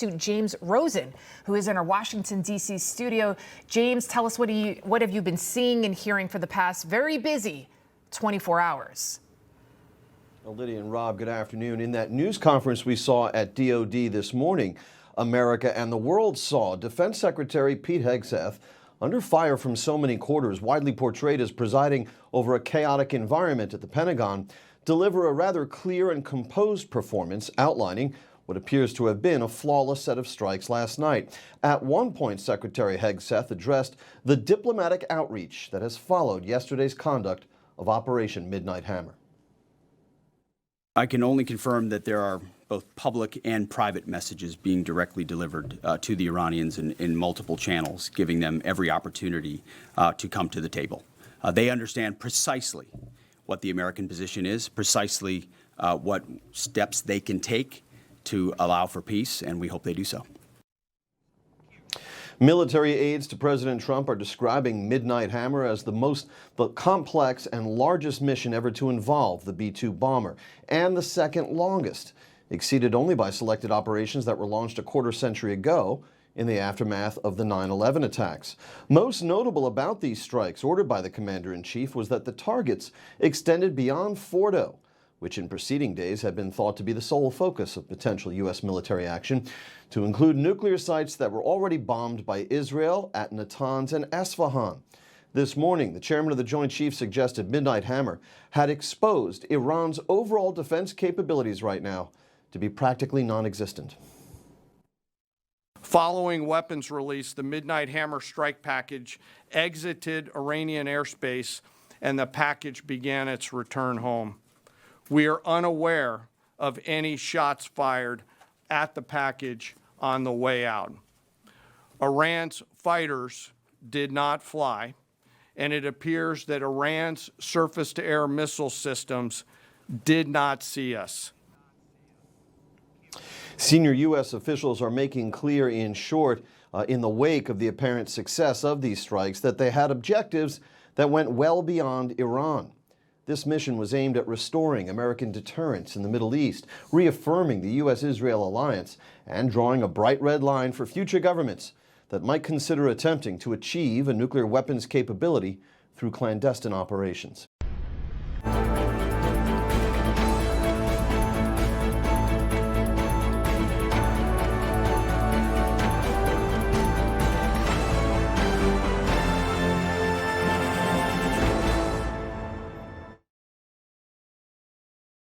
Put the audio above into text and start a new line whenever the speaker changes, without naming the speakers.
to James Rosen, who is in our Washington, D.C. studio. James, tell us what have you been seeing and hearing for the past very busy 24 hours?
Well, Lydia and Rob, good afternoon. In that news conference we saw at DOD this morning, America and the world saw Defense Secretary Pete Hegseth under fire from so many quarters, widely portrayed as presiding over a chaotic environment at the Pentagon, deliver a rather clear and composed performance outlining what appears to have been a flawless set of strikes last night. At one point, Secretary Hegseth addressed the diplomatic outreach that has followed yesterday's conduct of Operation Midnight Hammer.
I can only confirm that there are both public and private messages being directly delivered to the Iranians in multiple channels, giving them every opportunity to come to the table. They understand precisely what the American position is, precisely what steps they can take to allow for peace, and we hope they do so.
Military aides to President Trump are describing Midnight Hammer as the complex and largest mission ever to involve the B-2 bomber, and the second longest, exceeded only by selected operations that were launched a quarter century ago in the aftermath of the 9/11 attacks. Most notable about these strikes ordered by the commander-in-chief was that the targets extended beyond Fordo, which in preceding days had been thought to be the sole focus of potential U.S. military action, to include nuclear sites that were already bombed by Israel at Natanz and Esfahan. This morning, the chairman of the Joint Chiefs suggested Midnight Hammer had exposed Iran's overall defense capabilities right now to be practically non-existent.
Following weapons release, the Midnight Hammer strike package exited Iranian airspace and the package began its return home. We are unaware of any shots fired at the package on the way out. Iran's fighters did not fly, and it appears that Iran's surface-to-air missile systems did not see us.
Senior U.S. officials are making clear, in short, in the wake of the apparent success of these strikes, that they had objectives that went well beyond Iran. This mission was aimed at restoring American deterrence in the Middle East, reaffirming the U.S.-Israel alliance, and drawing a bright red line for future governments that might consider attempting to achieve a nuclear weapons capability through clandestine operations.